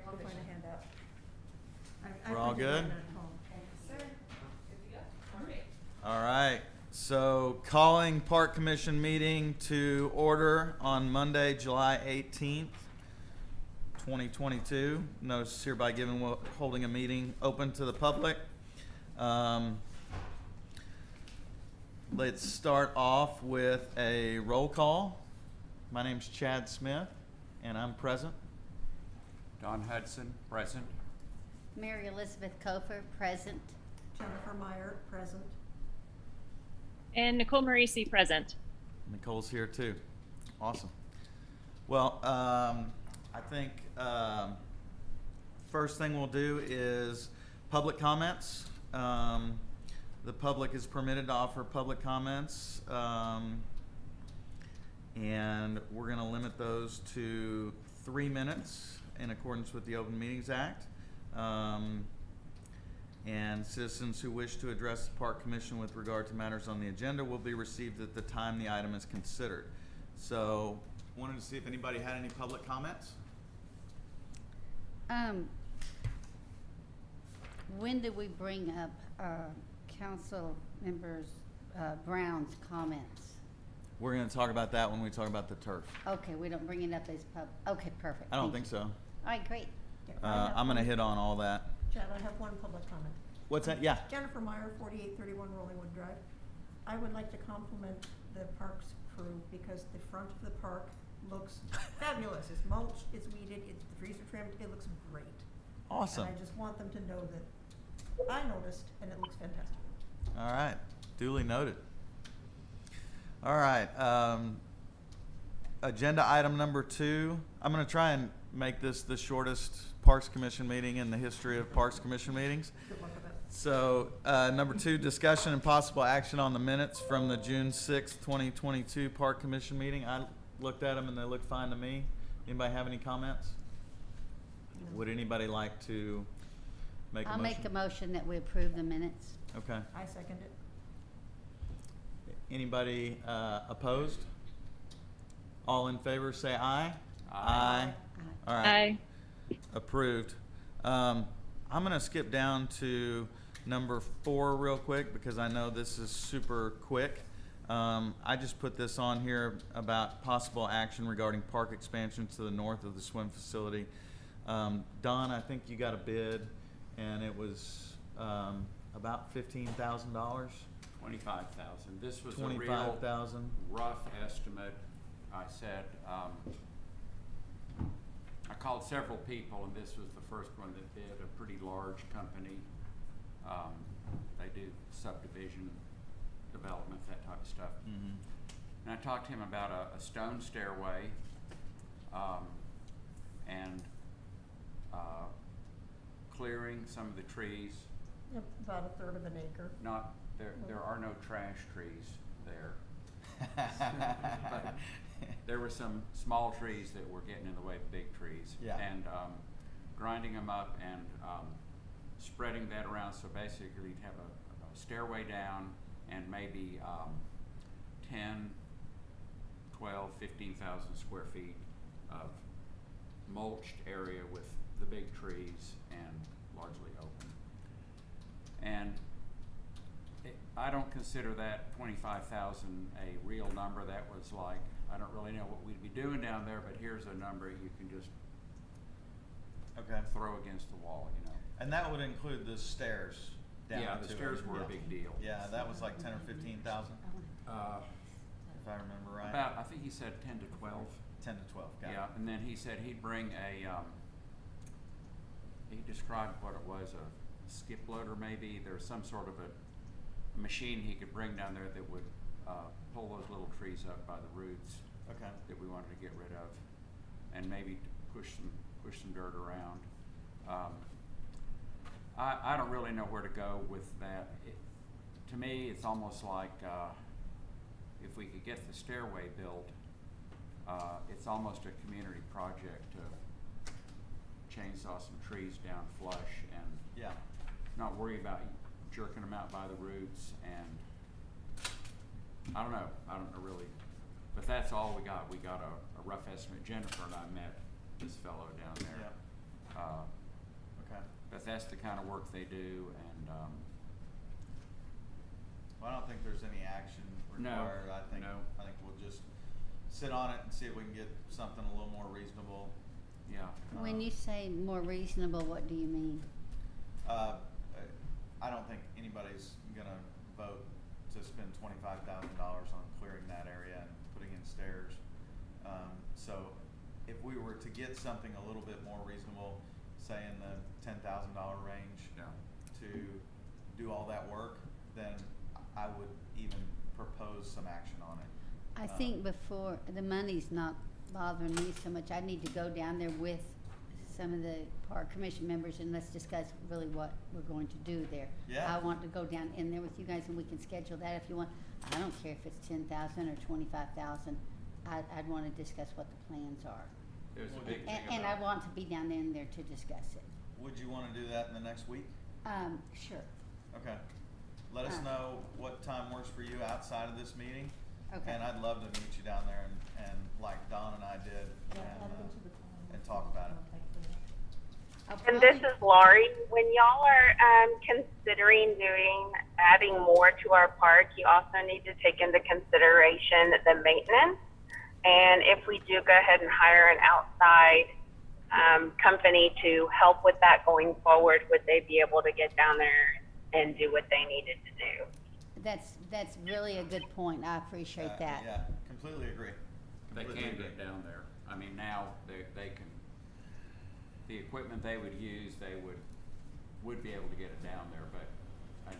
I'll find a handout. I We're all printed mine good? at home. Sir, good to go. All right. All right, so calling Park Commission meeting to order on Monday, July 18th, 2022. Notice hereby given holding a meeting open to the public. Let's start off with a roll call. My name's Chad Smith, and I'm present. Don Hudson, present. Mary Elizabeth Kofer, present. Jennifer Meyer, present. And Nicole Marisi, present. Nicole's here too. Awesome. Well, I think first thing we'll do is public comments. The public is permitted to offer public comments, and we're going to limit those to 3 minutes in accordance with the Open Meetings Act. And citizens who wish to address the Park Commission with regard to matters on the agenda will be received at the time the item is considered. So, wanted to see if anybody had any public comments? When do we bring up council members Brown's comments? We're going to talk about that when we talk about the turf. Okay, we don't bring it up as okay, perfect. I don't Thank think you. so. All right, great. Yeah, I have I'm going to one- hit on all that. Chad, I have one public comment. What's that? Yeah. Jennifer Meyer, 4831 Rollingwood Drive. I would like to compliment the parks crew because the front of the park looks fabulous. It's mulched, it's weeded, the trees are trimmed, it looks great. Awesome. And I just want them to know that I noticed and it looks fantastic. All right. Duly noted. All right. Agenda item number 2. I'm going to try and make this the shortest Parks Commission meeting in the history of Parks Commission meetings. Good luck with that. So, number 2, discussion and possible action on the minutes from the June 6th, 2022 Park Commission meeting. I looked at them and they look fine to me. Anybody have any comments? No. Would anybody like to make a I'll motion? make a motion that we approve the minutes. Okay. I second it. Anybody opposed? All in favor say aye. Aye. All right. Aye. Approved. I'm going to skip down to number 4 real quick because I know this is super quick. I just put this on here about possible action regarding park expansion to the north of the swim facility. Don, I think you got a bid, and it was about $15,000. 25,000. This was a real 25,000. rough estimate. I said, I called several people, and this was the first one that bid, a pretty large company. They do subdivision development, that type of stuff. Mm-hmm. And I talked to him about a stone stairway, and clearing some of the trees. Yep, about a third of an acre. Not, there are no trash trees there. But there were some small trees that were getting in the way of big trees. Yeah. And grinding them up and spreading that around, so basically you'd have a stairway down and maybe 10, 12, 15,000 square feet of mulched area with the big trees and largely open. And I don't consider that 25,000 a real number. That was like, I don't really know what we'd be doing down there, but here's a number you can just Okay. throw against the wall, you know. And that would include the stairs down Yeah, to the it. stairs were Yeah. a big deal. Yeah, that was like 10 or 15,000, if I remember right. About, I think he said 10 to 12. 10 to 12. Got Yeah, it. and then he said he'd bring a, he described what it was, a skip loader maybe. There's some sort of a machine he could bring down there that would pull those little trees up by the roots Okay. that we wanted to get rid of, and maybe push some dirt around. I don't really know where to go with that. To me, it's almost like if we could get the stairway built, it's almost a community project to chainsaw some trees down flush and Yeah. not worry about jerking them out by the roots. And I don't know really, but that's all we got. We got a rough estimate. Jennifer and I met this fellow down there. Yeah. that's the kind of work they do, and, Well, I don't think there's any action No, required. I think no. we'll just sit on it and see if we can get something a little more reasonable. yeah. When you say more reasonable, what do you mean? I don't think anybody's gonna vote to spend $25,000 on clearing that area and putting in stairs. So if we were to get something a little bit more reasonable, say in the $10,000 range, Yeah. to do all that work, then I would even propose some action on it. I think before, the money's not bothering me so much. I need to go down there with some of the park commission members and let's discuss really what we're going to do there. Yeah. I want to go down in there with you guys and we can schedule that if you want. I don't care if it's 10,000 or 25,000. I'd want to discuss what the plans are. There's a big thing And I about, want to be down in there to discuss it. Would you wanna do that in the next week? Sure. Okay. Let us know what time works for you outside of this meeting. Okay. And I'd love to meet you down there and like Don and I did, and talk about it. And this is Laurie. When y'all are considering adding more to our park, you also need to take into consideration the maintenance. And if we do go ahead and hire an outside company to help with that going forward, would they be able to get down there and do what they needed to do? That's really a good point. I appreciate that. Yeah, completely agree. they Completely can agree. get down there. I mean, now they can, the equipment they would use, they would be able to get it down there, but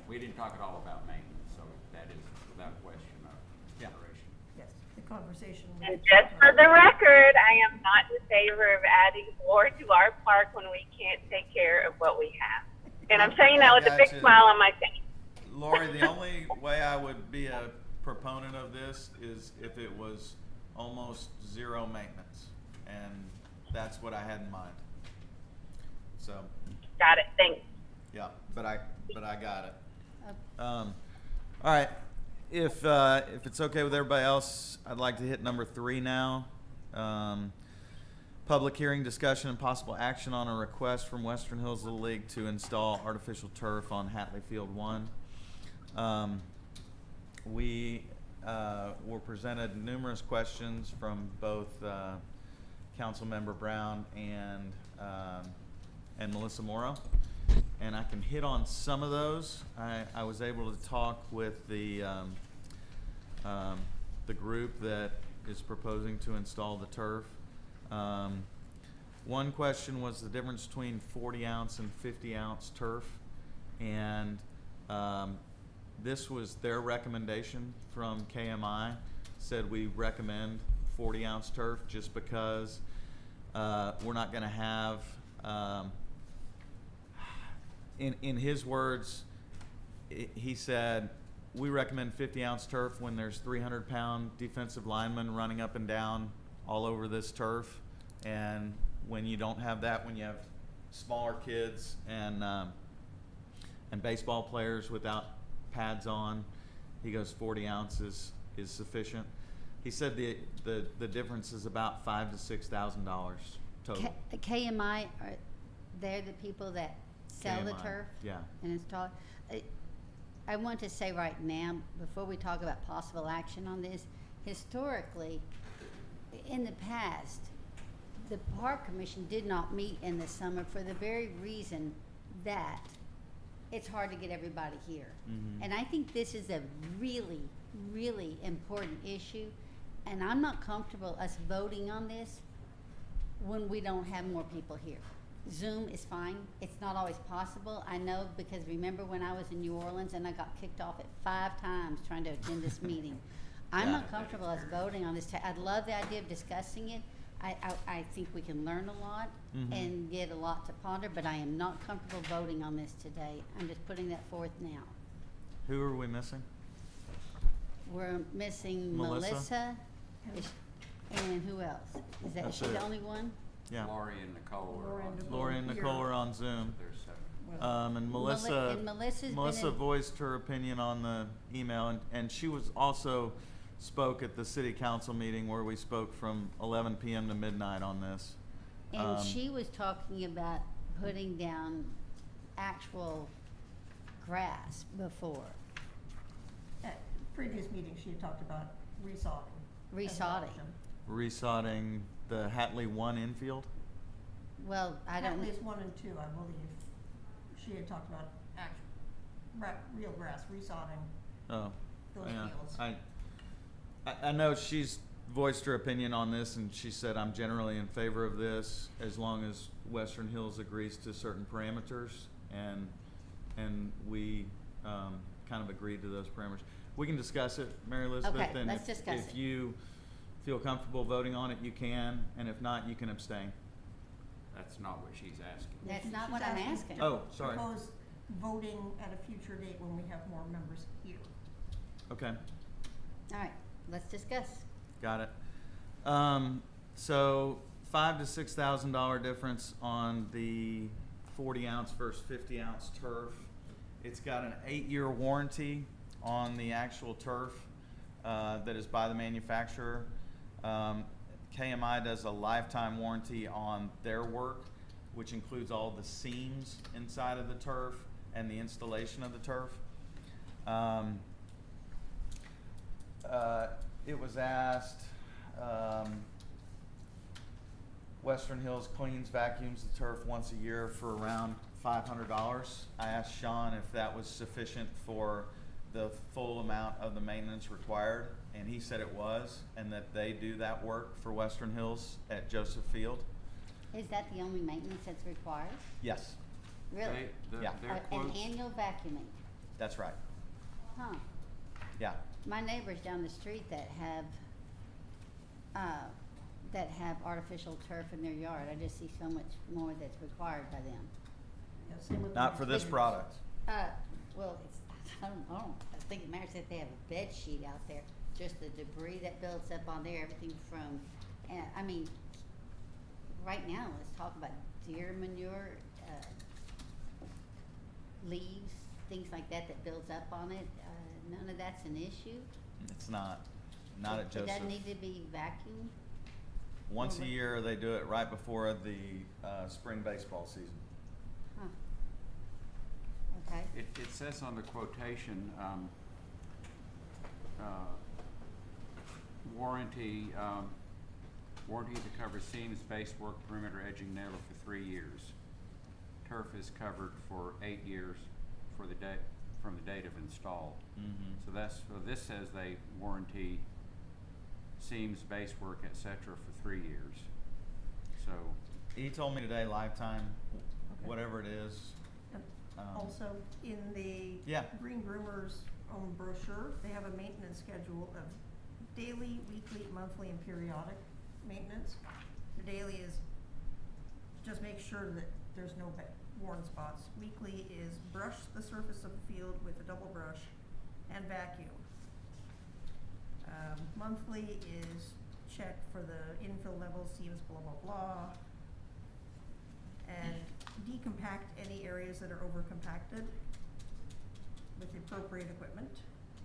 we didn't talk at all about maintenance, so that is without question a Yeah. consideration. Yes, the conversation. And just for the record, I am not in favor of adding more to our park when we can't take care of what we have. And I'm saying that with a big Gotcha. smile on my face. Lori, the only way I would be a proponent of this is if it was almost zero maintenance, and that's what I had in mind. So, Got it. Thanks. yeah, but I got it. Okay. All right, if it's okay with everybody else, I'd like to hit number 3 now. Public hearing, discussion, and possible action on a request from Western Hills Little League to install artificial turf on Hatley Field 1. We were presented numerous questions from both Councilmember Brown and Melissa Morrow, and I can hit on some of those. I was able to talk with the group that is proposing to install the turf. One question was the difference between 40-ounce and 50-ounce turf, and this was their recommendation from KMI. Said we recommend 40-ounce turf just because we're not going to have, in his words, he said, we recommend 50-ounce turf when there's 300-pound defensive linemen running up and down all over this turf, and when you don't have that, when you have smaller kids and baseball players without pads on, he goes 40 ounces is sufficient. He said the difference is about $5,000 to $6,000 total. KMI, they're the people that sell the KMI, turf? yeah. And install it? I want to say right now, before we talk about possible action on this, historically, in the past, the Park Commission did not meet in the summer for the very reason that it's hard to get everybody here. Mhm. And I think this is a really, really important issue, and I'm not comfortable us voting on this when we don't have more people here. Zoom is fine. It's not always possible. I know, because remember when I was in New Orleans and I got kicked off at 5 times trying to attend this meeting. I'm Yeah. not comfortable us voting on this. I'd love the idea of discussing it. I think we can learn a lot Mhm. and get a lot to ponder, but I am not comfortable voting on this today. I'm just putting that forth now. Who are we missing? We're missing Melissa? Melissa, and who else? Is That's she it. the only one? Yeah. Lori and Nicole are Lori on. and Zoom. Lori and Nicole are on Zoom. There's 7. And and Melissa's Melissa been in- voiced her opinion on the email, and she was also spoke at the city council meeting where we spoke from 11 p.m. to midnight on this. And she was talking about putting down actual grass before. At previous meetings, she had talked about resodding. as an Resodding. option. Resodding the Hatley 1 infield? Well, I don't. At least 1 and 2, I believe. She had talked about real grass, resodding Oh, those yeah. fields. I know she's voiced her opinion on this, and she said, I'm generally in favor of this as long as Western Hills agrees to certain parameters, and we kind of agreed to those parameters. We can discuss it, Mary Elizabeth, Okay, and let's discuss if it. you feel comfortable voting on it, you can, and if not, you can abstain. That's not what she's asking. That's She's not what I'm asking asking. to Oh, sorry. Propose voting at a future date when we have more members here. Okay. All right, let's discuss. Got it. So $5,000 to $6,000 difference on the 40-ounce versus 50-ounce turf. It's got an 8-year warranty on the actual turf that is by the manufacturer. KMI does a lifetime warranty on their work, which includes all the seams inside of the turf and the installation of the turf. It was asked, Western Hills cleans, vacuums the turf once a year for around $500. I asked Sean if that was sufficient for the full amount of the maintenance required, and he said it was, and that they do that work for Western Hills at Joseph Field. Is that the only maintenance that's required? Yes, Really? Yeah. Their An quotes, annual vacuuming? that's right. Huh. Yeah. My neighbors down the street that have artificial turf in their yard, I just see so much more that's required by them. Yeah, same with the Not for this containers. product. Well, it's, I don't know, I think it matters that they have a bed sheet out there, just the debris that builds up on there, everything from, I mean, right now, let's talk about deer manure, leaves, things like that that builds up on it, none of that's an issue. It's not at It Joseph. doesn't need to be vacuumed? Once a Well, year, they do it right before the spring baseball season. Huh. Okay. it says on the quotation, warranty to cover seams, base work, perimeter edging, nail for 3 years. Turf is covered for 8 years for the date, from the date of install. Mm-hmm. So this says they warranty seams, base work, et cetera, for 3 years. So, He told me today, lifetime, Okay. whatever it is. And Um, Also, in the Yeah. Green Groomer's own brochure, they have a maintenance schedule of daily, weekly, monthly, and periodic maintenance. The daily is just make sure that there's no worn spots. Weekly is brush the surface of the field with a double brush and vacuum. Monthly is check for the infill level, seams, blah, blah, blah. And decompact any areas that are over compacted with the appropriate equipment.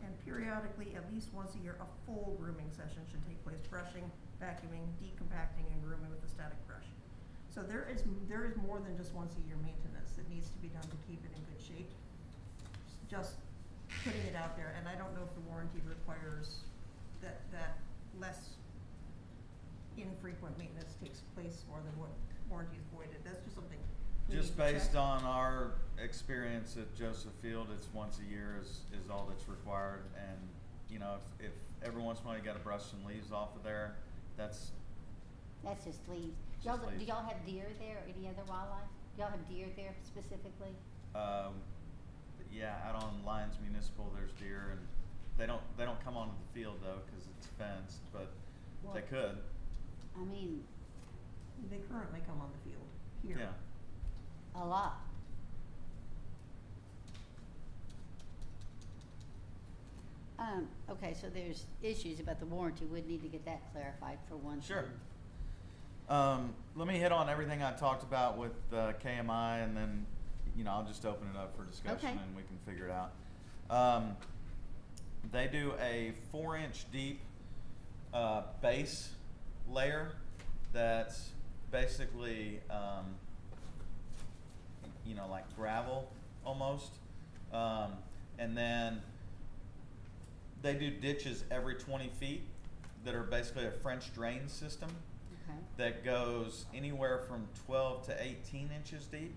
And periodically, at least once a year, a full grooming session should take place, brushing, vacuuming, decompacting, and grooming with a static brush. So there is more than just once a year maintenance that needs to be done to keep it in good shape. Just putting it out there, and I don't know if the warranty requires that less infrequent maintenance takes place or the warranty is voided. That's just something we Just need to based check. on our experience at Joseph Field, it's once a year is all that's required. And, you know, if every once in a while you gotta brush some leaves off of there, that's, That's just leaves. Just Do leaves. y'all have deer there or any other wildlife? Y'all have deer there specifically? yeah, out on Lyons Municipal, there's deer, and they don't come onto the field though, cause it's fenced, but they Well- could, I mean, They currently come on the field here. yeah. a lot. Okay, so there's issues about the warranty. We'd need to get that clarified for one thing. Sure. Let me hit on everything I talked about with KMI, and then, you know, I'll just open it up for discussion Okay. and we can figure it out. They do a 4-inch deep base layer that's basically, you know, know, like gravel almost. And then they do ditches every 20 feet that are basically a French drain system Okay. that goes anywhere from 12 to 18 inches deep.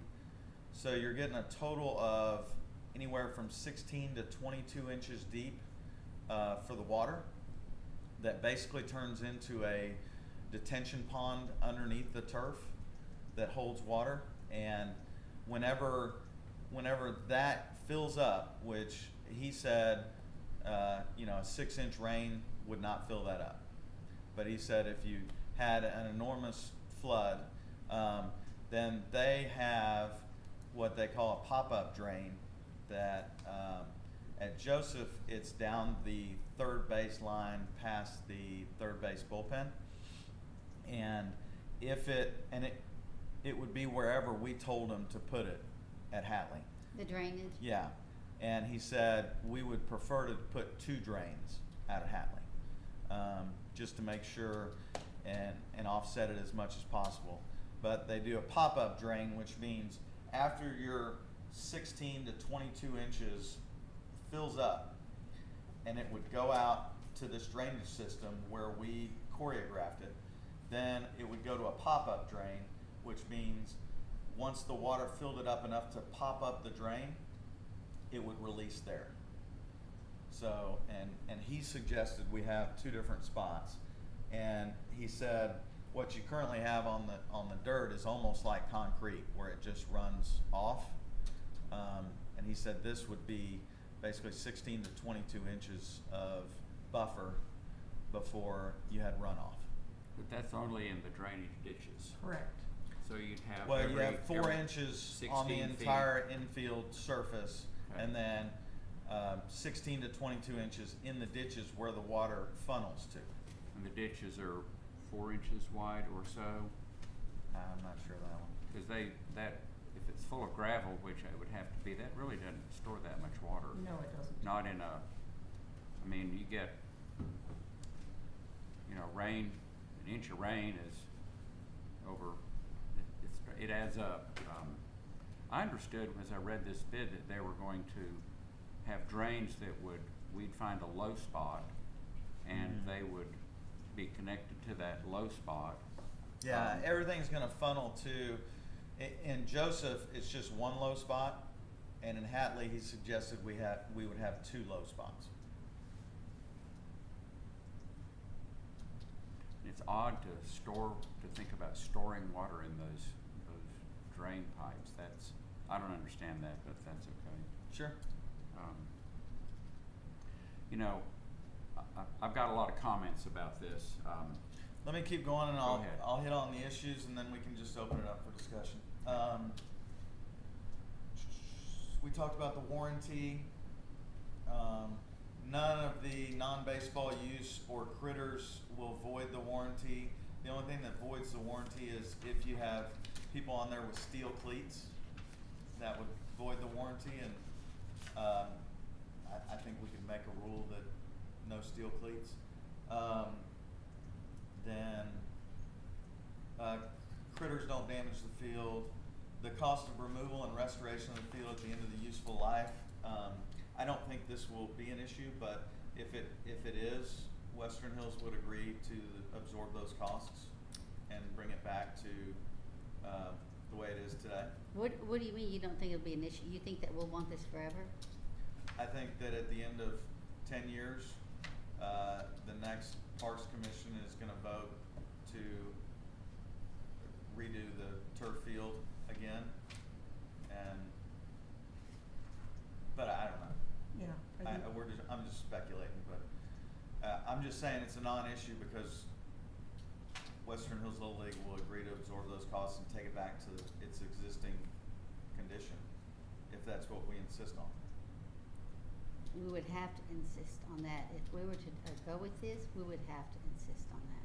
So you're getting a total of anywhere from 16 to 22 inches deep for the water that basically turns into a detention pond underneath the turf that holds water. And whenever that fills up, which he said, you know, a 6-inch rain would not fill that up. But he said if you had an enormous flood, then they have what they call a pop-up drain that at Joseph, it's down the third base line past the third base bullpen. And it would be wherever we told him to put it at Hatley. The drainage? Yeah. And he said we would prefer to put 2 drains out at Hatley, just to make sure and offset it as much as possible. But they do a pop-up drain, which means after your 16 to 22 inches fills up, and it would go out to this drainage system where we choreographed it, then it would go to a pop-up drain, which means once the water filled it up enough to pop up the drain, it would release there. So, and he suggested we have 2 different spots. And he said what you currently have on the dirt is almost like concrete, where it just runs off. And he said this would be basically 16 to 22 inches of buffer before you had runoff. But that's only in the drainage ditches. Correct. So you'd have Well, you have 4 every inches on the 16 feet. entire infield surface, Okay. and then 16 to 22 inches in the ditches where the water funnels to. And the ditches are 4 inches wide or so, I'm not sure that one. because if it's full of gravel, which it would have to be, that really doesn't store that much water. No, it doesn't. Not in I mean, you get, you know, rain, an inch of rain is over, it adds up. I understood as I read this bid that they were going to have drains that we'd find a low spot, and they would be connected to that low spot. Yeah, everything's gonna funnel to, in Joseph, it's just one low spot, and in Hatley, he suggested we would have 2 low spots. It's odd to think about storing water in those drain pipes. I don't understand that, but that's okay. Sure. You know, I've got a lot of comments about this. Let me keep going, and Go ahead. I'll hit on the issues, and then we can just open it up for discussion. We talked about the warranty. None of the non-baseball use or critters will void the warranty. The only thing that voids the warranty is if you have people on there with steel cleats, that would void the warranty. And I think we could make a rule that no steel cleats. Then critters don't damage the field. The cost of removal and restoration of the field at the end of the useful life. I don't think this will be an issue, but if it is, Western Hills would agree to absorb those costs and bring it back to the way it is today. What do you mean you don't think it'll be an issue? You think that we'll want this forever? I think that at the end of 10 years, the next Parks Commission is going to vote to redo the turf field again, but I don't know. Yeah. I'm just speculating, but I'm just saying it's a non-issue because Western Hills Little League will agree to absorb those costs and take it back to its existing condition, if that's what we insist on. We would have to insist on that. If we were to go with this, we would have to insist on that.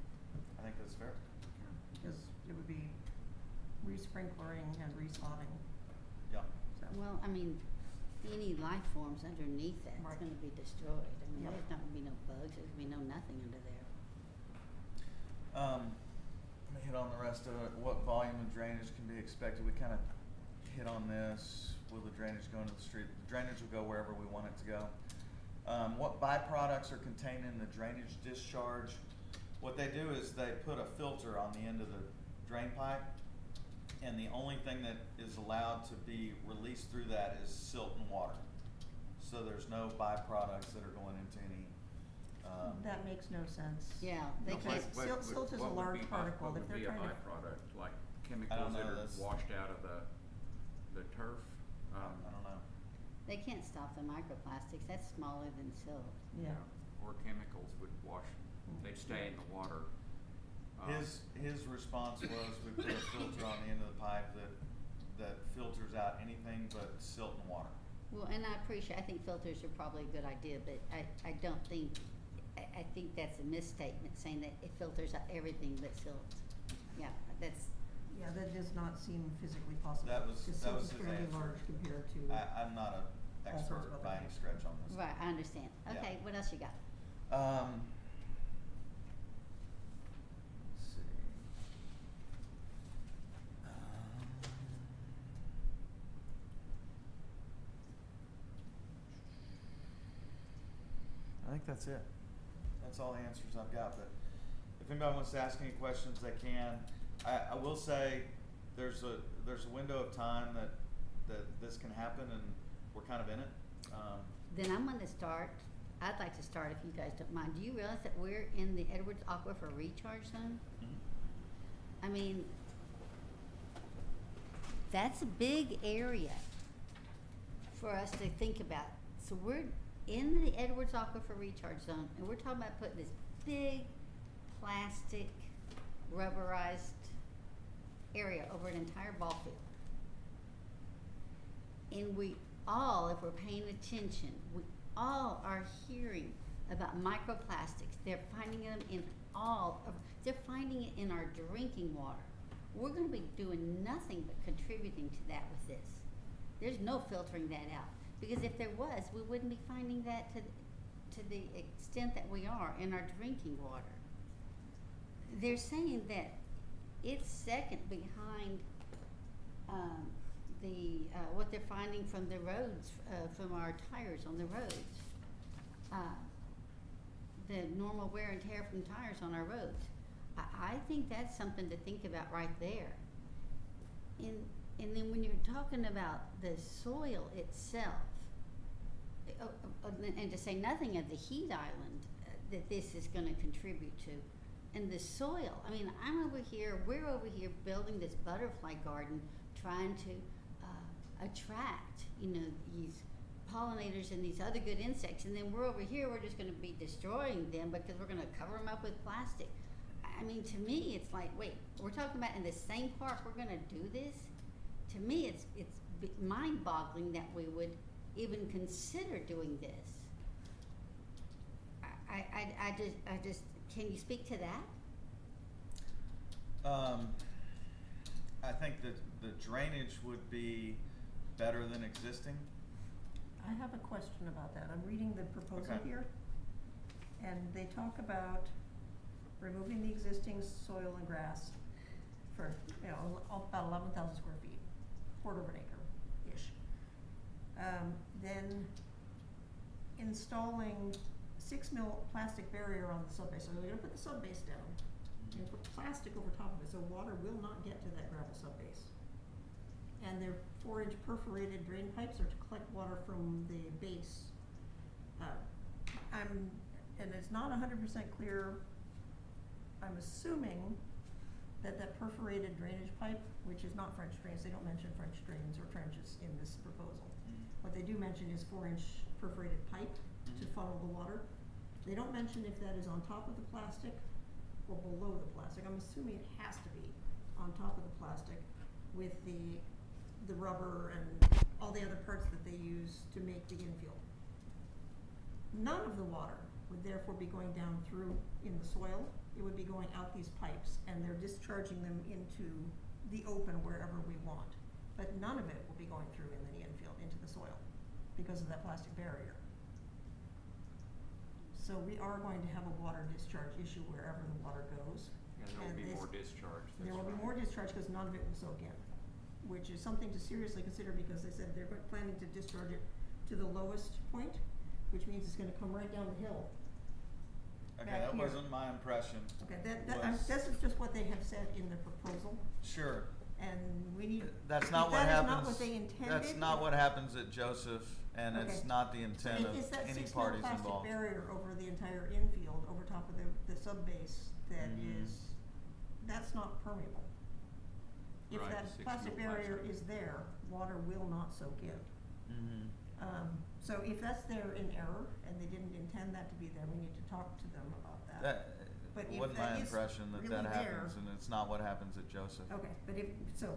I think that's fair. Because it would be re-sprinklering and re-sodding. Yeah. So, Well, I mean, any life forms underneath that's Right. gonna be destroyed. I mean, Yep. there's not gonna be no bugs, there's gonna be no nothing under there. Let me hit on the rest of it. What volume of drainage can be expected? We kind of hit on this. Will the drainage go into the street? The drainage will go wherever we want it to go. What byproducts are contained in the drainage discharge? What they do is they put a filter on the end of the drain pipe, and the only thing that is allowed to be released through that is silt and water. So there's no byproducts that are going into any, That makes no sense. Yeah, they Now, can't, Silt is a what would large be particle. What If would they're be a trying to- byproduct, like chemicals that know, are that's- washed out of the turf? I don't know. they can't stop the microplastics, that's smaller than silt. Yeah. Or chemicals would wash, they'd stay in the water. His response was, we put a filter on the end of the pipe that filters out anything but silt and water. Well, and I think filters are probably a good idea, but I don't think, I think that's a misstatement, saying that it filters out everything but silt. Yeah, that's, Yeah, that does not seem physically possible. That was- Because that silt was is his fairly answer. large compared to. I'm not an All sorts of expert other by any things. stretch on this. right, I understand. Yeah. Okay, what else you got? Let's see. I think that's it. That's all the answers I've got, but if anybody wants to ask any questions, they can. I will say, there's a window of time that this can happen, and we're kind of in it. Then I'm gonna start, I'd like to start if you guys don't mind. Do you realize that we're in the Edwards Aquifer Recharge Zone? I mean, that's a big area for us to think about. So we're in the Edwards Aquifer Recharge Zone, and we're talking about putting this big plastic rubberized area over an entire ball field. And we all, if we're paying attention, we all are hearing about microplastics. They're finding them in they're finding it in our drinking water. We're gonna be doing nothing but contributing to that with this. There's no filtering that out. Because if there was, we wouldn't be finding that to the extent that we are in our drinking water. They're saying that it's second behind what they're finding from the roads, from our tires on the roads. The normal wear and tear from tires on our roads. I think that's something to think about right there. And then when you're talking about the soil itself, and to say nothing of the heat island that this is going to contribute to, and the soil. I mean, we're over here building this butterfly garden, trying to attract, these pollinators and these other good insects, and then we're over here, we're just going to be destroying them because we're going to cover them up with plastic. I mean, to me, it's like, wait, we're talking about in the same park we're going to do this? To me, it's mind-boggling that we would even consider doing this. I just, can you speak to that? I think that the drainage would be better than existing. I have a question about that. I'm reading the proposal Okay. here, and they talk about removing the existing soil and grass for, about 11,000 square feet, quarter of an acre-ish. Then installing 6 mil plastic barrier on the subbase. So they're gonna put the subbase down and put plastic over top of it, so water will not get to that gravel subbase. And their 4-inch perforated drain pipes are to collect water from the base. And it's not 100% clear. I'm assuming that perforated drainage pipe, which is not French drains, they don't mention French drains or trenches in this proposal. What they do mention is 4-inch perforated pipe to funnel the water. They don't mention if that is on top of the plastic or below the plastic. I'm assuming it has to be on top of the plastic with the rubber and all the other parts that they use to make the infield. None of the water would therefore be going down through in the soil. It would be going out these pipes, and they're discharging them into the open wherever we want. But none of it will be going through in the infield into the soil because of that plastic barrier. So we are going to have a water discharge issue wherever the water goes. Yeah, there will And be this- more discharge. There will be that's more right. discharge because none of it will soak in. which is something to seriously consider because they said they're planning to discharge it to the lowest point, which means it's gonna come right down the hill. Okay, Back that here. wasn't my impression. Okay, Was- this is just what they have said in the proposal, Sure. and we need, That's if not what that is happens. not what they intended. That's not if- what happens at Joseph, and it's Okay. not the intent of It's that any 6 mil parties plastic involved. barrier over the entire infield, over top of the sub base that Mhm. is, that's not permeable. If Right, that 6 plastic mil barrier plastic. is there, water will not soak in. Mhm. So if that's there in error, and they didn't intend that to be there, we need to talk to them about that. That But if wasn't that my is impression that really that there- happens, and it's not what happens at Joseph. Okay, but if, so,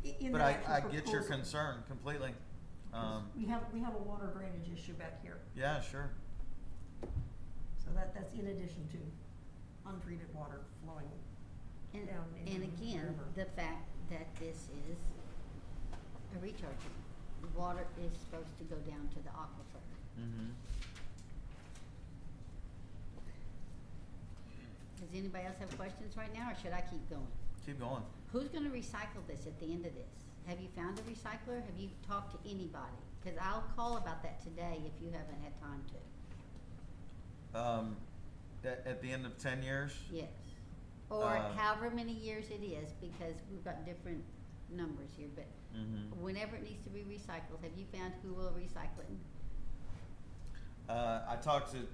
in But the actual I get your proposal, concern completely. 'cause we have a water drainage issue back here, Yeah, sure. so that's in addition to untreated water flowing And, down into and again, wherever. the fact that this is a recharge unit. The water is supposed to go down to the aquifer. Mhm. Does anybody else have questions right now, or should I keep going? Keep going. Who's gonna recycle this at the end of this? Have you found a recycler? Have you talked to anybody? Cause I'll call about that today if you haven't had time to. At the end of 10 years? Yes. Or Um, however many years it is, because we've got different numbers here, but Mhm. whenever it needs to be recycled, have you found who will recycle it? I talked to,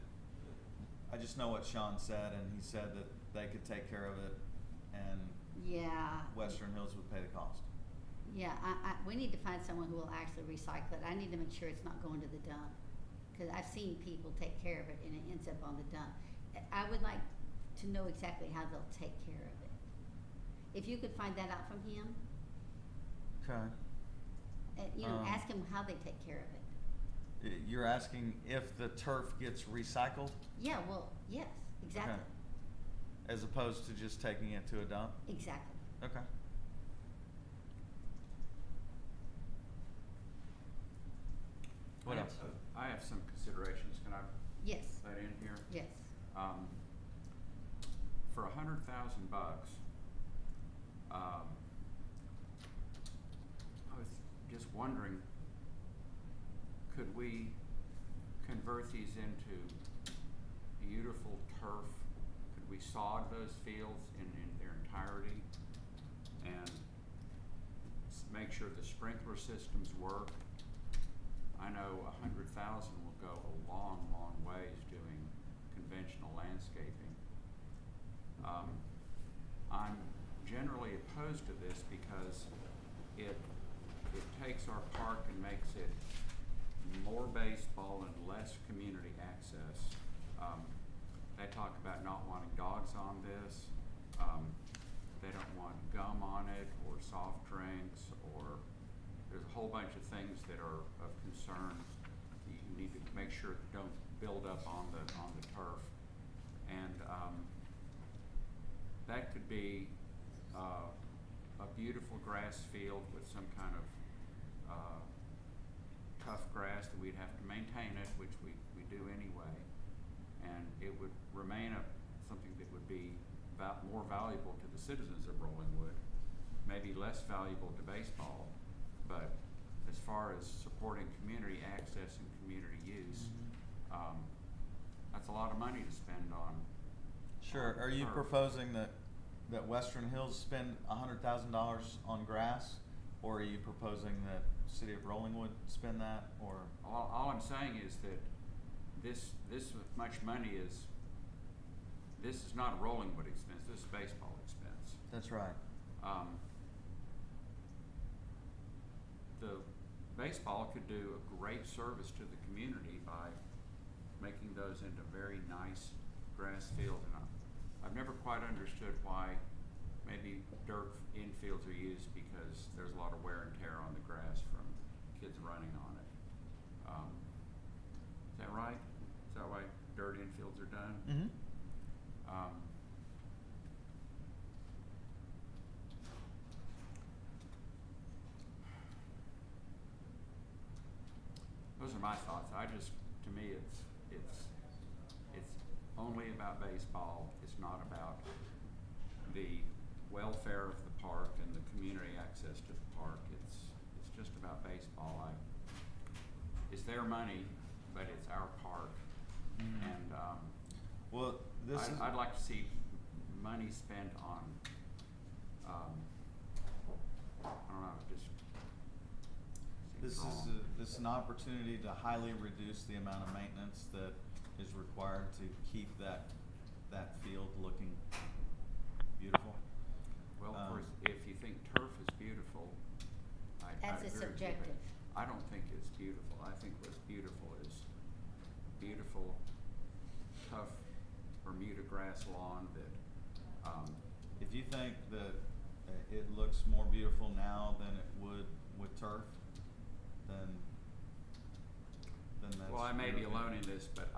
I just know what Sean said, and he said that they could take care of it, and Yeah. Western Hills would pay the cost. Yeah, we need to find someone who will actually recycle it. I need to make sure it's not going to the dump. Cause I've seen people take care of it and it ends up on the dump. I would like to know exactly how they'll take care of it. If you could find that out from him, Okay. ask him how they take care of it. You're asking if the turf gets recycled, Yeah, well, yes, exactly, Okay. as opposed to just taking it to a dump? exactly. Okay. What else? I have some considerations. Can I Yes, put that in here? yes. For $100,000, I was just wondering, could we convert these into beautiful turf? Could we sod those fields in their entirety and make sure the sprinkler systems work? I know 100,000 will go a long, long ways doing conventional landscaping. I'm generally opposed to this because it takes our park and makes it more baseball and less community access. They talk about not wanting dogs on this. They don't want gum on it or soft drinks, or there's a whole bunch of things that are of concern. You need to make sure it don't build up on the turf. And that could be a beautiful grass field with some kind of tough grass that we'd have to maintain it, which we do anyway. And it would remain something that would be more valuable to the citizens of Rollingwood, maybe less valuable to baseball, but as far as supporting community access and community use, that's a lot of money to spend on. Sure. Are you turf. proposing that Western Hills spend $100,000 on grass, or are you proposing that City of Rollingwood spend that, or? All I'm saying is that this much money this is not a Rollingwood expense, this is baseball expense. That's right. The baseball could do a great service to the community by making those into very nice grass fields. And I've never quite understood why maybe dirt infields are used, because there's a lot of wear and tear on the grass from kids running on it. Is that right? Is that why dirt infields are done? Mm-hmm. Those are my thoughts. To me, it's only about baseball. It's not about the welfare of the park and the community access to the park. it's their money, but it's our park. Mhm. And, Well, this is. I'd like to see money spent on, I don't know, just This seems is, wrong. this is an opportunity to highly reduce the amount of maintenance that is required to keep that field looking beautiful. Well, of course, if you think turf is beautiful, I That's agree a with you, but subjective. I don't think it's beautiful. I think what's beautiful is beautiful, tough Bermuda grass lawn that, If you think that it looks more beautiful now than it would with turf, then that's. well, I may be your alone in opinion. this, but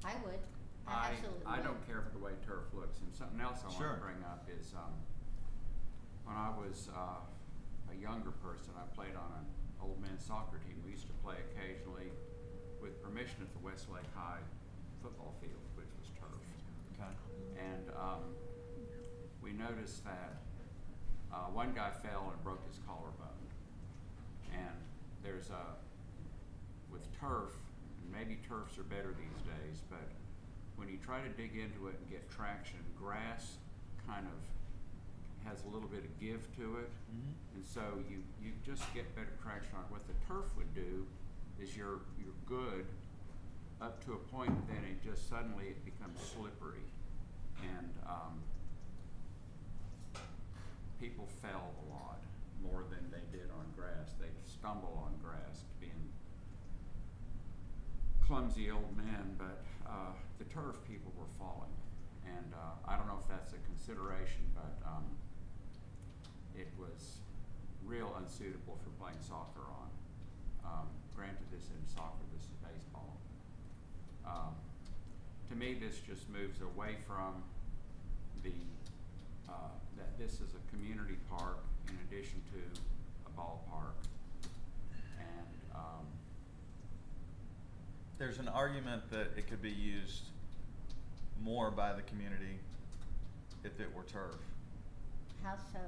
I would. I absolutely I would. don't care for the way turf looks. And something else I Sure. want to bring up is, when I was, a younger person, I played on an old men's soccer team. We used to play occasionally with permission at the Westlake High football field, which was turf. Okay. And, we noticed that, one guy fell and broke his collarbone. And there's with turf, and maybe turfs are better these days, but when you try to dig into it and get traction, grass kind of has a little bit of give to it. Mhm. And so you just get better traction on it. What the turf would do is you're good up to a point, then it just suddenly it becomes slippery. And, people fell a lot more than they did on grass. They stumble on grass, being clumsy old men, but the turf people were falling. And I don't know if that's a consideration, but it was real unsuitable for playing soccer on. Granted, this isn't soccer, this is baseball. To me, this just moves away from the that this is a community park in addition to a ballpark. And There's an argument that it could be used more by the community if it were turf. How so?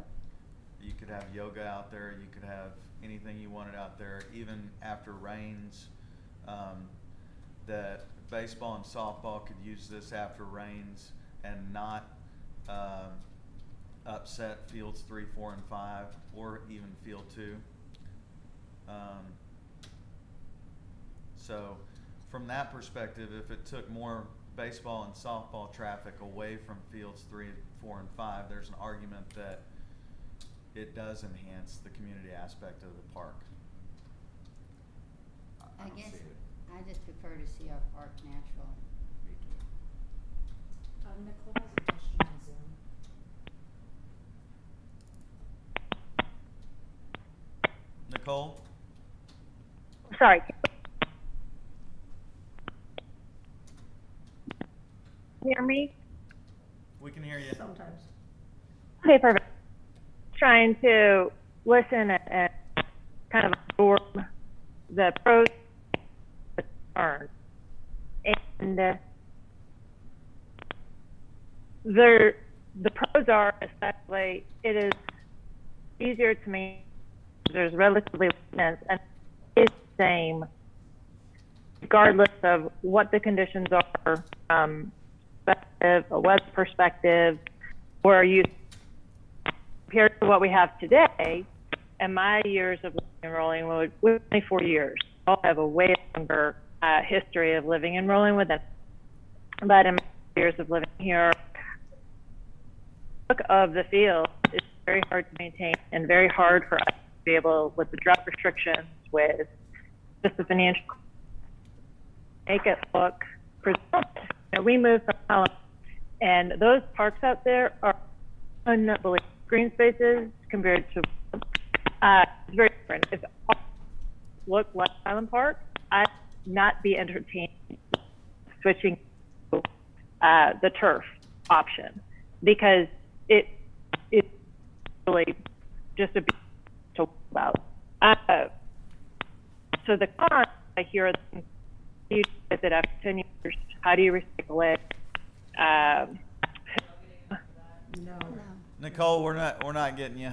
You could have yoga out there, you could have anything you wanted out there, even after rains. That baseball and softball could use this after rains and not upset fields 3, 4, and 5, or even field 2. So from that perspective, if it took more baseball and softball traffic away from fields 3, 4, and 5, there's an argument that it does enhance the community aspect of the park. I don't guess see it. I just prefer to see our park natural. Me too. Nicole has a question on Zoom. Nicole? Sorry. Hear me? We can hear you. Sometimes. Okay, perfect. Trying to listen and kind of absorb the pros and cons. And the pros are especially it is easier to me. There's relatively less and it's the same regardless of what the conditions are from a weather perspective, or you compared to what we have today. And my years of living in Rollingwood, we're 24 years. I'll have a way longer history of living in Rollingwood than, but in my years of living here, look of the field is very hard to maintain and very hard for us to be able, with the drought restrictions, with just the financial, make it look presentable. You know, we moved from Holland, and those parks out there are unbelievable green spaces compared to it's very different. If all look like Highland Park, I'd not be entertained switching to the turf option because it's really just a bit to talk about. So the cons I hear, you do it after 10 years. How do you recycle it? No. Nicole, we're not getting you.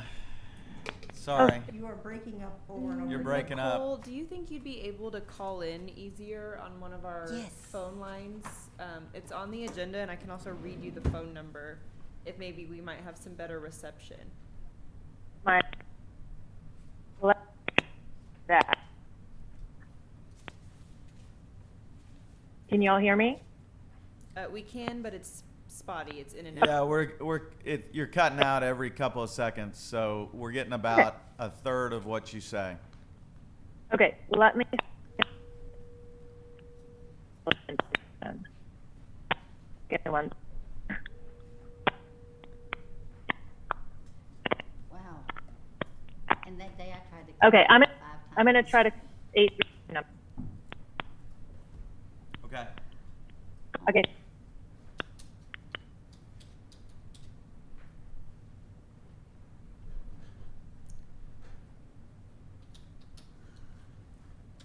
Sorry. You are breaking up over and over. You're again. breaking up. Nicole, do you think you'd be able to call in easier on one of our Yes. phone lines? It's on the agenda, and I can also read you the phone number if maybe we might have some better reception. My that. Can you all hear me? We can, but it's spotty. It's in and out. Yeah, you're cutting out every couple of seconds, so we're getting about a third of what you say. Okay, let me. Give me one. Wow. And that day I tried to. Okay, call I'm it 5 gonna times. try to 8. No. Okay. Okay.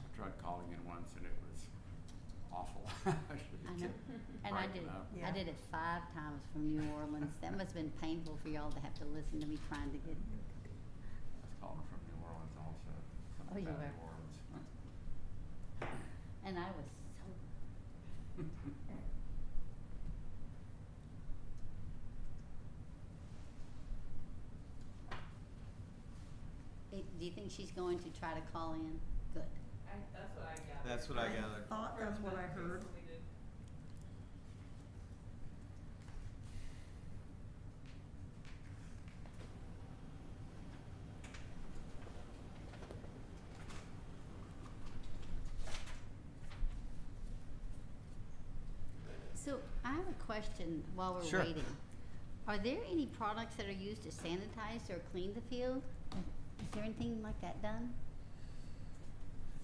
I tried calling in once and it was awful. I should I have know. kept And I breaking did, up. Yeah. I did it 5 times from New Orleans. That must have been painful for y'all to have to listen to me trying to get. I was calling from New Orleans also. Oh, Something you about were. New Orleans. And I was so. Do you think she's going to try to call in? Good. That's what I gathered. Thought that's what I heard. So I have a question while we're Sure. waiting. Are there any products that are used to sanitize or clean the field? Is there anything like that done?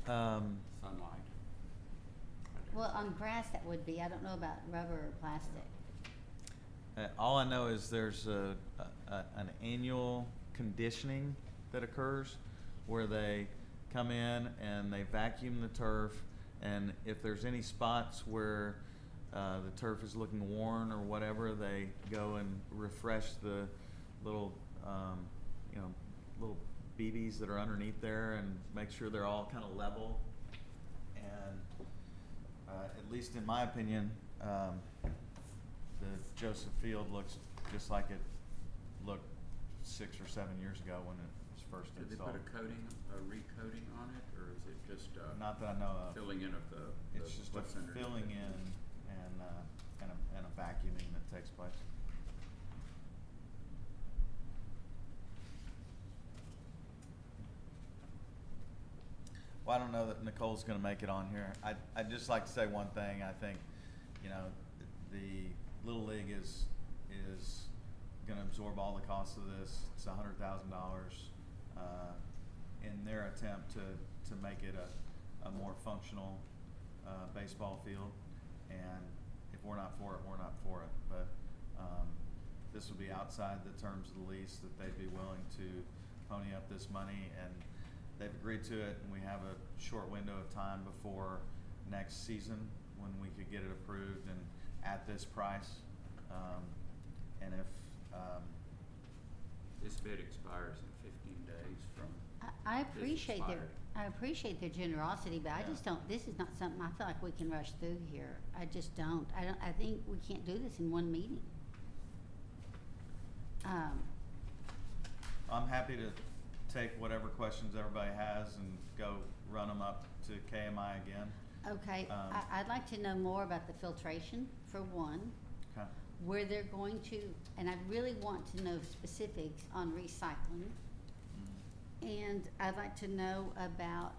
Sunlight. Well, on grass that would be. I don't know about rubber or plastic. All I know is there's an annual conditioning that occurs where they come in and they vacuum the turf, and if there's any spots where the turf is looking worn or whatever, they go and refresh the little, little BBs that are underneath there and make sure they're all kind of level. And at least in my opinion, the Joseph Field looks just like it looked 6 or 7 years ago when it was first Did they installed. put a recoating on it, or is it just Not that I know of. filling in of the It's just a what's underneath filling it? in and a vacuuming that takes place. Well, I don't know that Nicole's gonna make it on here. I'd just like to say one thing. I think, the Little League is gonna absorb all the costs of this. It's $100,000 in their attempt to make it a more functional baseball field. And if we're not for it, we're not for it. But this will be outside the terms of the lease, that they'd be willing to pony up this money, and they've agreed to it. And we have a short window of time before next season when we could get it approved and at this price. And if This bid expires in 15 days from. I this appreciate expired. I appreciate their generosity, but I Yeah. just don't. This is not something I feel like we can rush through here. I just don't. I think we can't do this in one meeting. I'm happy to take whatever questions everybody has and go run them up to KMI again. Okay, Um, I'd like to know more about the filtration, for one, Okay. where they're going to, and I really want to know specifics on recycling. And I'd like to know about,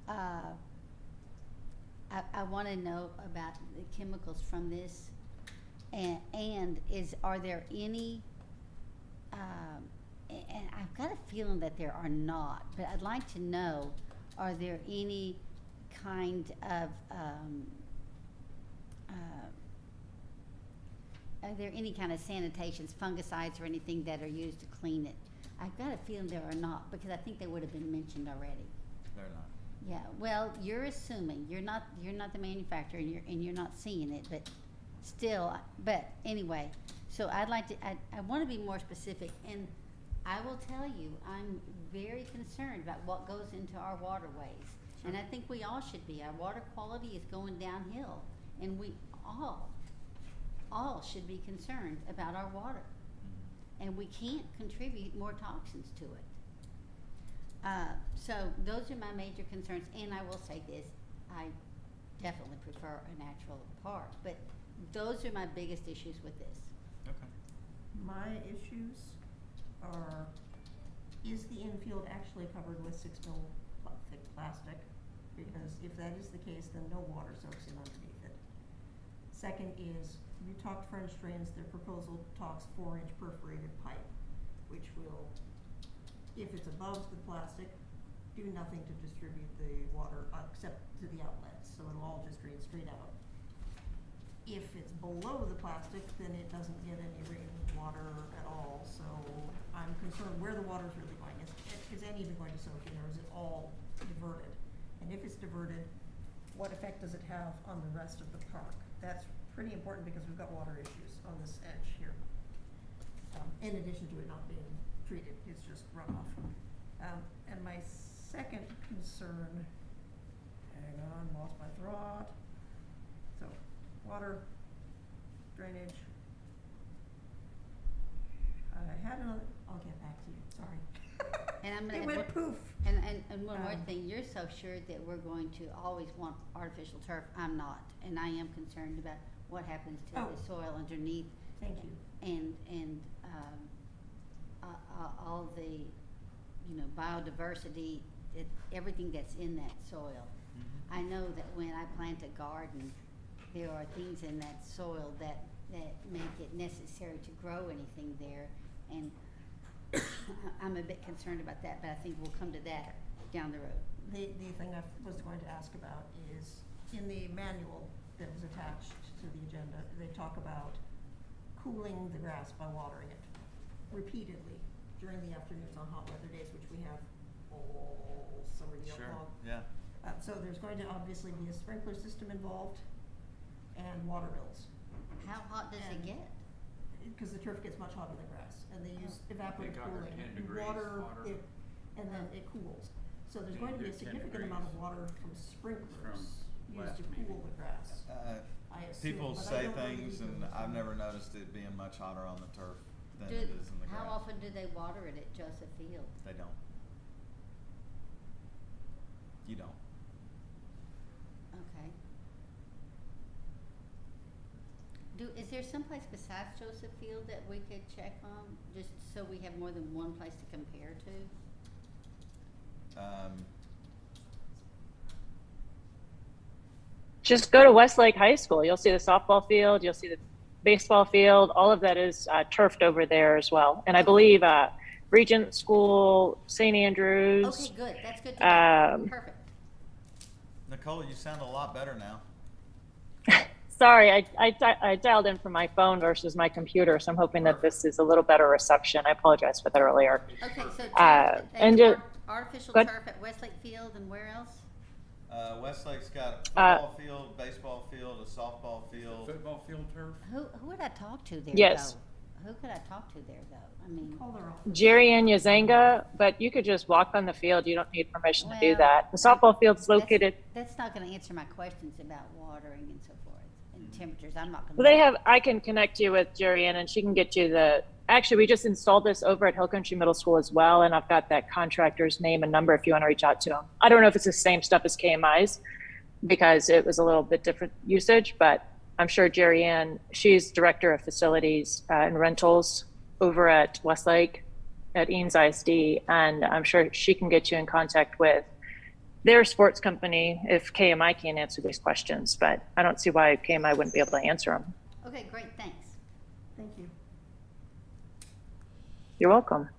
I want to know about the chemicals from this. And are there any, and I've got a feeling that there are not, but I'd like to know, are there any kind of, are there any kind of sanitations, fungicides or anything that are used to clean it? I've got a feeling there are not, because I think they would have been mentioned already. They're not. Yeah, well, you're assuming, you're not the manufacturer, and you're not seeing it, but still, but anyway, so I'd like to, I wanna be more specific, and I will tell you, I'm very concerned about what goes into our waterways. And I think we all should be. Our water quality is going downhill, and we all should be concerned about our water. And we can't contribute more toxins to it. So those are my major concerns, and I will say this, I definitely prefer a natural park, but those are my biggest issues with this. Okay. My issues are, is the infield actually covered with 6 mil thick plastic? Because if that is the case, then no water soaks in underneath it. Second is, you talked French drains, their proposal talks 4-inch perforated pipe, which will, if it's above the plastic, do nothing to distribute the water except to the outlets, so it'll all just drain straight out. If it's below the plastic, then it doesn't get any rainwater at all, so I'm concerned where the water's really going. Is any of it going to soak in, or is it all diverted? And if it's diverted, what effect does it have on the rest of the park? That's pretty important because we've got water issues on this edge here. In addition to it not being treated, it's just runoff. And my second concern, hang on, lost my thought. So, water, drainage. I had another, I'll get back to you, sorry. And I'm It gonna, went poof. and one more Um, thing, you're so sure that we're going to always want artificial turf. I'm not, and I am concerned about what happens to Oh. the soil underneath. Thank you. And all the, you know, biodiversity, everything that's in that soil. Mm-hmm. I know that when I plant a garden, there are things in that soil that make it necessary to grow anything there, and I'm a bit concerned about that, but I think we'll come to that down the road. The thing I was going to ask about is, in the manual that was attached to the agenda, they talk about cooling the grass by watering it repeatedly during the afternoons on hot weather days, which we have all summer year Sure, long. yeah. So there's going to obviously be a sprinkler system involved and water bills, How hot does it And- get? because the turf gets much hotter than grass, and they use I evaporative think under cooling. 10 degrees Water, hotter. and then it cools. So there's 10 going to be a to 10 significant amount of degrees water from sprinklers used last to meeting. cool the grass. I assume, People but I say don't really things, know and the I've information. never noticed it being much hotter on the turf than Do- it is in the grass. How often do they water it at Joseph Field? They don't. You don't. Okay. Is there someplace besides Joseph Field that we could check on, just so we have more than one place to compare to? Just go to Westlake High School. You'll see the softball field. You'll see the baseball field. All of that is turfed over there as well. And I believe Regent School, St. Andrews. Okay, good, that's good to know. Um, Perfect. Nicole, you sound a lot better now. Sorry, I dialed in from my phone versus my computer, so I'm hoping that this is a little better reception. I apologize for that earlier. Okay, so and ju- artificial go ahead. turf at Westlake Field, and where else? Westlake's got a football field, baseball field, a softball field. Football field turf? Who would I talk to there, Yes. though? Who could I talk to there, though? I mean, Call their office. Jerry and Yazanga, but you could just walk on the field. You don't need permission to do Well, that. The softball field's located. that's not gonna answer my questions about watering and so forth, and temperatures, I'm not gonna. Well, they have. I can connect you with Jerry Ann, and she can get you the. Actually, we just installed this over at Hill Country Middle School as well, and I've got that contractor's name and number if you want to reach out to him. I don't know if it's the same stuff as KMI's, because it was a little bit different usage, but I'm sure Jerry Ann, she's director of facilities and rentals over at Westlake at Eanes ISD, and I'm sure she can get you in contact with their sports company if KMI can't answer these questions, but I don't see why KMI wouldn't be able to answer them. Okay, great, thanks. Thank you. You're welcome.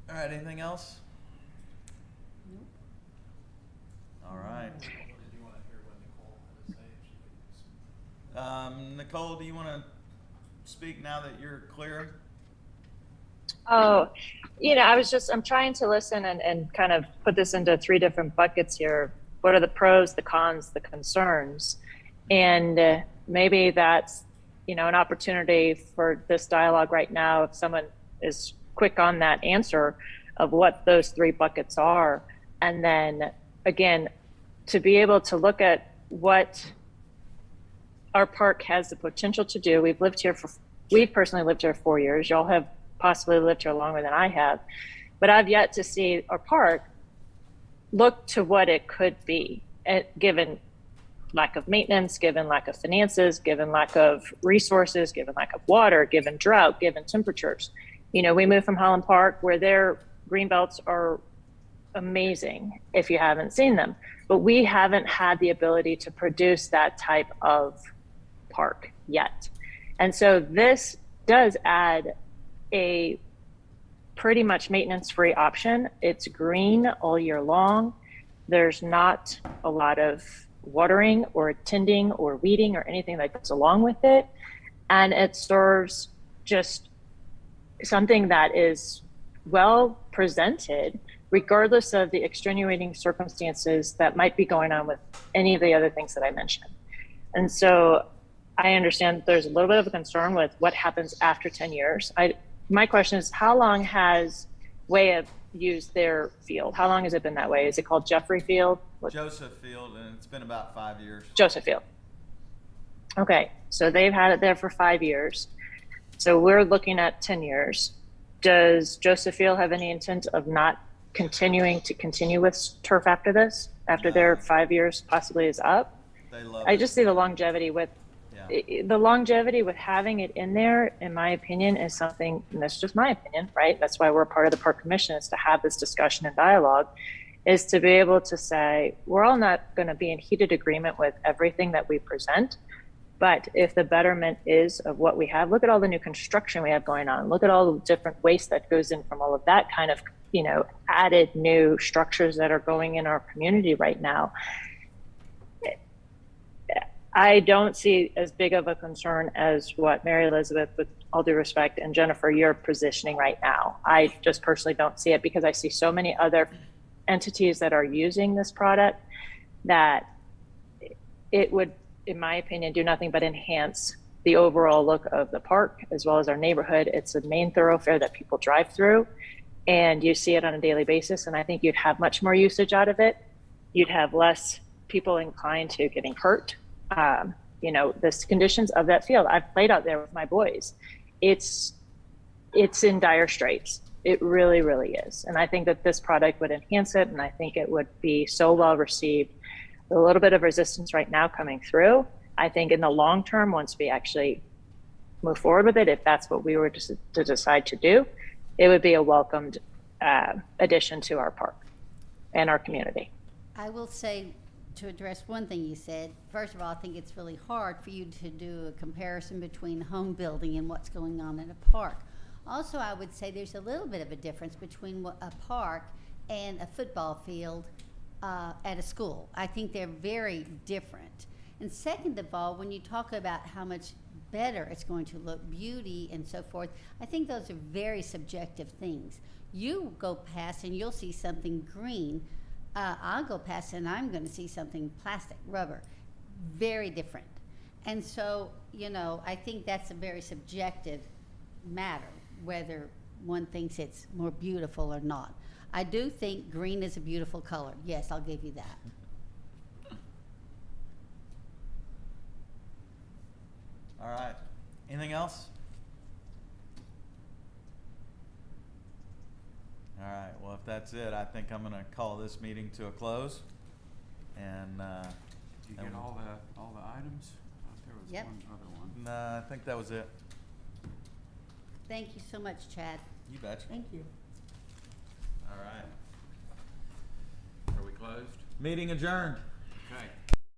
All right, anything else? Nope. All right. Did you want to hear what Nicole had to say? If she could Nicole, do you want to speak now that you're clear? Oh, I'm trying to listen and kind of put this into 3 different buckets here. What are the pros, the cons, the concerns? And maybe that's, an opportunity for this dialogue right now. If someone is quick on that answer of what those three buckets are. And then again, to be able to look at what our park has the potential to do. We've personally lived here 4 years. Y'all have possibly lived here longer than I have, but I've yet to see our park look to what it could be, given lack of maintenance, given lack of finances, given lack of resources, given lack of water, given drought, given temperatures. You know, we moved from Holland Park where their green belts are amazing if you haven't seen them, but we haven't had the ability to produce that type of park yet. And so this does add a pretty much maintenance-free option. It's green all year long. There's not a lot of watering or tending or weeding or anything that goes along with it. And it serves just something that is well presented, regardless of the extenuating circumstances that might be going on with any of the other things that I mentioned. And so I understand there's a little bit of a concern with what happens after 10 years. My question is, how long has Way used their field? How long has it been that way? Is it called Jeffrey Field? Joseph Field, and it's been about 5 years. Joseph Field. Okay, so they've had it there for 5 years. So we're looking at 10 years. Does Joseph Field have any intent of not continue with turf after this, after their 5 years possibly is up? They love I it. just see the longevity with having it in there, in my opinion, is something, and that's just my opinion, right? That's why we're part of the park commission, is to have this discussion and dialogue, is to be able to say, we're all not going to be in heated agreement with everything that we present, but if the betterment is of what we have, look at all the new construction we have going on, look at all the different waste that goes in from all of that kind of, you know, added new structures that are going in our community right now. I don't see as big of a concern as what Mary Elizabeth, with all due respect, and Jennifer, you're positioning right now. I just personally don't see it because I see so many other entities that are using this product that it would, in my opinion, do nothing but enhance the overall look of the park as well as our neighborhood. It's a main thoroughfare that people drive through, and you see it on a daily basis. And I think you'd have much more usage out of it. You'd have less people inclined to getting hurt. You know, the conditions of that field, I've played out there with my boys. It's in dire straits. It really, really is. And I think that this product would enhance it. And I think it would be so well received. A little bit of resistance right now coming through. I think in the long term, once we actually move forward with it, if that's what we were to decide to do, it would be a welcomed addition to our park and our community. I will say, to address one thing you said, first of all, I think it's really hard for you to do a comparison between home building and what's going on in a park. Also, I would say there's a little bit of a difference between a park and a football field at a school. I think they're very different. And second of all, when you talk about how much better it's going to look, beauty and so forth, I think those are very subjective things. You go past and you'll see something green. I'll go past and I'm going to see something plastic, rubber, very different. And so, you know, I think that's a very subjective matter, whether one thinks it's more beautiful or not. I do think green is a beautiful color. Yes, I'll give you that. All right. Anything else? All right. Well, if that's it, I think I'm going to call this meeting to a close. And Did you get all the items? I thought there was Yep. one other one. nah, I think that was it. Thank you so much, Chad. You betcha. Thank you. All right. Are we closed? Meeting adjourned.